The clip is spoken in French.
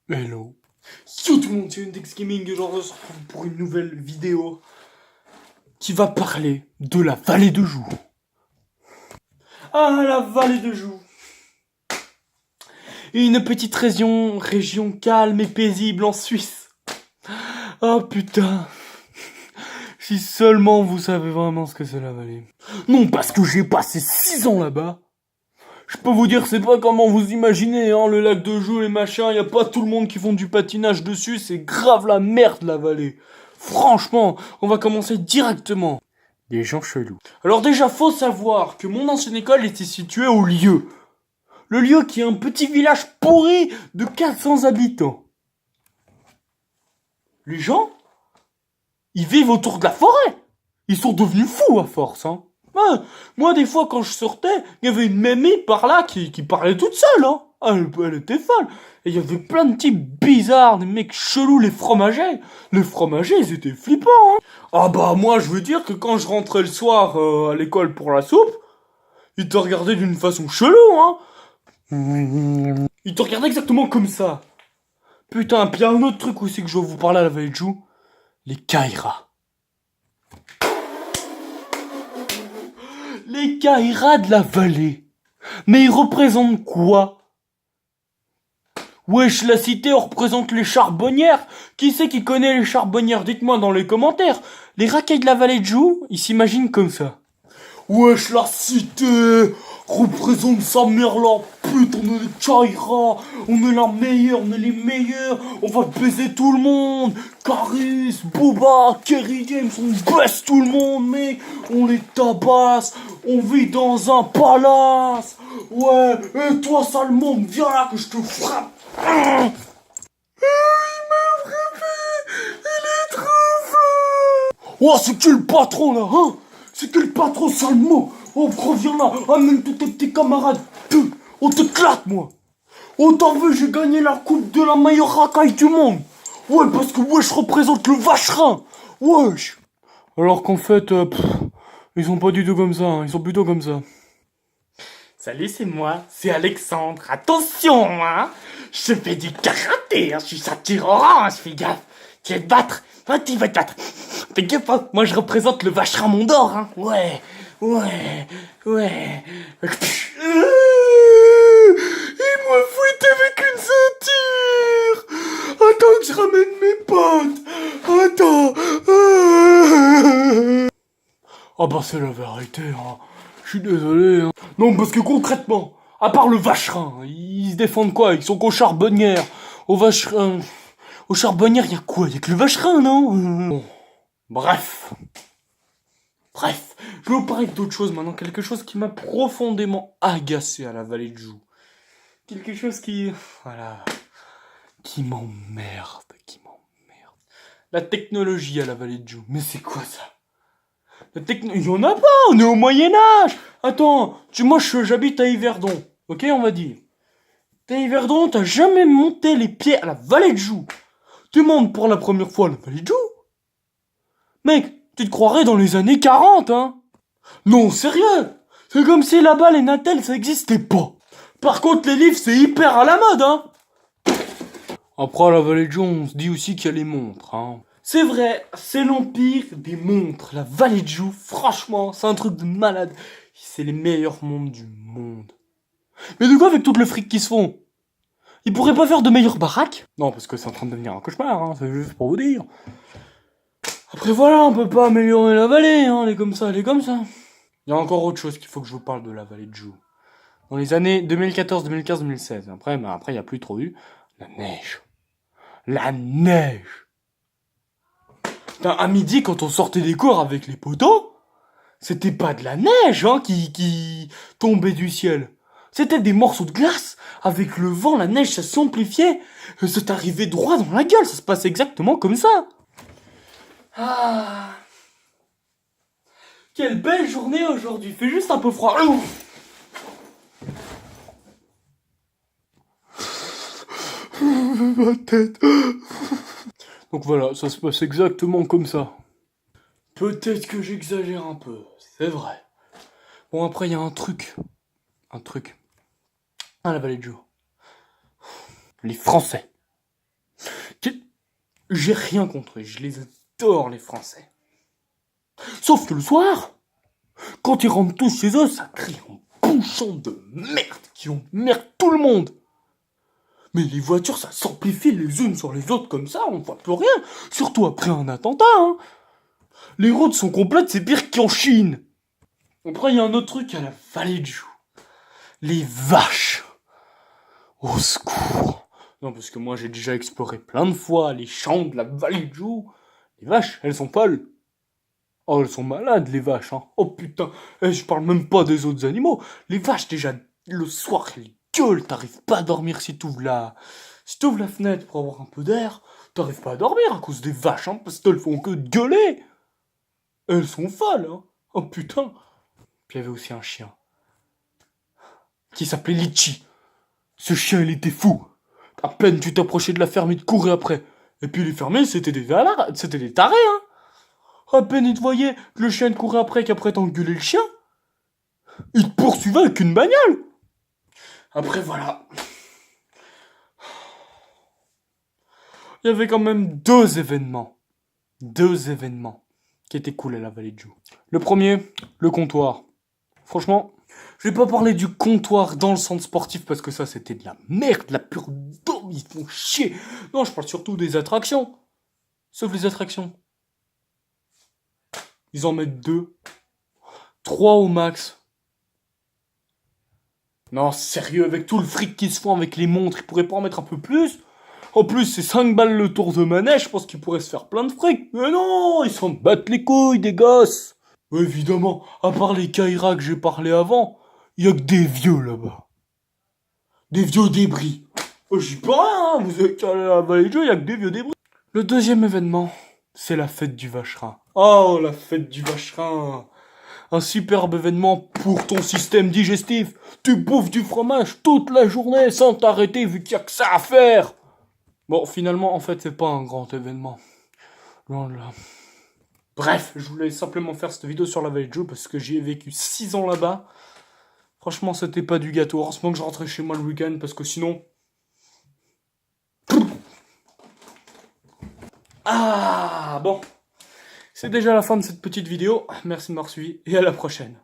Hello. Yo tout le monde, c'est Index Gaming et je se retrouve pour une nouvelle vidéo qui va parler de la vallée de Joux. Ah, la vallée de Joux. Une petite région calme et paisible en Suisse. Ah putain. Si seulement vous savez vraiment ce que c'est la vallée. Non, parce que j'ai passé 6 ans là-bas. Je peux vous dire, c'est pas comment vous imaginez, hein, le lac de Joux, les machins, y a pas tout le monde qui font du patinage dessus, c'est grave la merde, la vallée. Franchement, on va commencer directement. Des gens chelous. Alors déjà, faut savoir que mon ancienne école était située au Lieu. Le Lieu qui est un petit village pourri de 400 habitants. Les gens, ils vivent autour de la forêt. Ils sont devenus fous à force, hein. Ouais, moi, des fois, quand je sortais, il y avait une mémie par là qui parlait toute seule, hein. Elle était folle. Et il y avait plein de types bizarres, des mecs chelous, les fromagers. Les fromagers, ils étaient flippants, hein. Ah bah, moi, je veux dire que quand je rentrais le soir à l'école pour la soupe, ils te regardaient d'une façon chelou, hein. Ils te regardaient exactement comme ça. Putain, puis il y a un autre truc aussi que je vais vous parler à la vallée de Joux. Les Kairas. Les Kairas de la vallée. Mais ils représentent quoi? Wesh, la cité représente les charbonnières. Qui c'est qui connaît les charbonnières? Dites-moi dans les commentaires. Les racailles de la vallée de Joux, ils s'imaginent comme ça. Wesh, la cité représente sa mère la pute, on est les Kairas, on est la meilleure, on est les meilleurs, on va baiser tout le monde. Caris, Boba, Kerry James, on baisse tout le monde, mec, on les tabasse, on vit dans un palace. Ouais, et toi, sale monde, viens là que je te frappe. Il m'a frappé, il est trop fort. Oh, c'est qui le patron là, hein? C'est qui le patron, sale mot? Oh, reviens là, amène tous tes petits camarades. On t'éclate, moi. Oh, t'en veux, j'ai gagné la coupe de la meilleure racaille du monde. Ouais, parce que ouais, je représente le vacherin. Wesh. Alors qu'en fait, ils sont pas du tout comme ça, hein. Ils sont plutôt comme ça. Salut, c'est moi, c'est Alexandre. Attention, hein. Je fais du karaté, hein. Je suis ceinture orange, fais gaffe. Tu vas te battre. Ah, tu vas te battre. Fais gaffe, hein. Moi, je représente le vacherin Mont d'Or, hein. Ouais. Il m'a fouetté avec une ceinture. Attends que je ramène mes potes. Attends. Ah bah c'est la vérité, hein. Je suis désolé, hein. Non, parce que concrètement, à part le vacherin, ils se défendent quoi? Ils sont qu'aux charbonnières. Au vacherin... Aux charbonnières, y'a quoi? Y'a que le vacherin, non? Bon. Bref, je vais vous parler d'autre chose maintenant, quelque chose qui m'a profondément agacé à la vallée de Joux. Quelque chose qui... Voilà. Qui m'emmerde. La technologie à la vallée de Joux. Mais c'est quoi ça? Il y en a pas, on est au Moyen-Âge. Attends, moi j'habite à Yverdon. Ok, on va dire. T'es à Yverdon, t'as jamais monté les pieds à la vallée de Joux. Tu montes pour la première fois à la vallée de Joux. Mec, tu te croirais dans les années 40, hein? Non, sérieux. C'est comme si là-bas les Natel ça existait pas. Par contre, les livres c'est hyper à la mode, hein? Après, à la vallée de Joux, on se dit aussi qu'il y a les montres, hein. C'est vrai, c'est l'empire des montres. La vallée de Joux, franchement, c'est un truc de malade. C'est les meilleurs montres du monde. Mais de quoi avec tout le fric qui se font? Ils pourraient pas faire de meilleures baraques? Non, parce que c'est en train de devenir un cauchemar, hein, c'est juste pour vous dire. Après voilà, on peut pas améliorer la vallée, hein, elle est comme ça, elle est comme ça. Il y a encore autre chose qu'il faut que je vous parle de la vallée de Joux. Dans les années 2014, 2015, 2016, après, il n'y a plus trop eu. La neige. La neige. Putain, à midi, quand on sortait des cours avec les poteaux, c'était pas de la neige, hein, qui tombait du ciel. C'était des morceaux de glace. Avec le vent, la neige, ça s'amplifiait. Ça t'arrivait droit dans la gueule. Ça se passait exactement comme ça. Ah. Quelle belle journée aujourd'hui. Il fait juste un peu froid. Ma tête. Donc voilà, ça se passe exactement comme ça. Peut-être que j'exagère un peu, c'est vrai. Bon, après, il y a un truc. À la vallée de Joux. Les Français. J'ai rien contre eux, je les adore les Français. Sauf que le soir, quand ils rentrent tous chez eux, ça crie un bouchon de merde qui emmerde tout le monde. Mais les voitures, ça s'amplifie les unes sur les autres comme ça, on voit plus rien. Surtout après un attentat, hein. Les routes sont complètes, c'est pire qu'en Chine. Après, il y a un autre truc à la vallée de Joux. Les vaches. Au secours. Non, parce que moi, j'ai déjà exploré plein de fois les champs de la vallée de Joux. Les vaches, elles sont folles. Oh, elles sont malades, les vaches, hein. Oh putain, je parle même pas des autres animaux. Les vaches, déjà, le soir, elles gueulent. T'arrives pas à dormir si t'ouvres la fenêtre pour avoir un peu d'air. T'arrives pas à dormir à cause des vaches, hein, parce qu'elles font que gueuler. Elles sont folles, hein. Oh putain. Puis il y avait aussi un chien qui s'appelait Litchi. Ce chien, il était fou. À peine tu t'approchais de la ferme, il te courait après. Et puis les fermiers, c'était des tarés, hein. À peine ils te voyaient que le chien te courait après, qu'après t'engueulais le chien, il te poursuivait avec une bagnole. Après, voilà. Il y avait quand même deux événements qui étaient cool à la vallée de Joux. Le premier, le comptoir. Franchement, je vais pas parler du comptoir dans le centre sportif parce que ça c'était de la merde, de la pure daube, ils font chier. Non, je parle surtout des attractions. Sauf les attractions. Ils en mettent 2, 3 au max. Non, sérieux, avec tout le fric qu'ils se font avec les montres, ils pourraient pas en mettre un peu plus? En plus, c'est 5 balles le tour de manège, je pense qu'ils pourraient se faire plein de fric. Mais non, ils s'en battent les couilles, des gosses. Évidemment, à part les Kaira que j'ai parlé avant, y a que des vieux là-bas. Des vieux débris. J'y peux rien, hein, vous êtes à la vallée de Joux, y a que des vieux débris. Le deuxième événement, c'est la fête du vacherin. Oh, la fête du vacherin. Un superbe événement pour ton système digestif. Tu bouffes du fromage toute la journée sans t'arrêter vu qu'il y a que ça à faire. Bon, finalement, en fait, c'est pas un grand événement. Loin de là. Bref, je voulais simplement faire cette vidéo sur la vallée de Joux parce que j'y ai vécu 6 ans là-bas. Franchement, c'était pas du gâteau. Heureusement que je rentrais chez moi le week-end parce que sinon... Ah, bon. C'est déjà la fin de cette petite vidéo. Merci de m'avoir suivi et à la prochaine.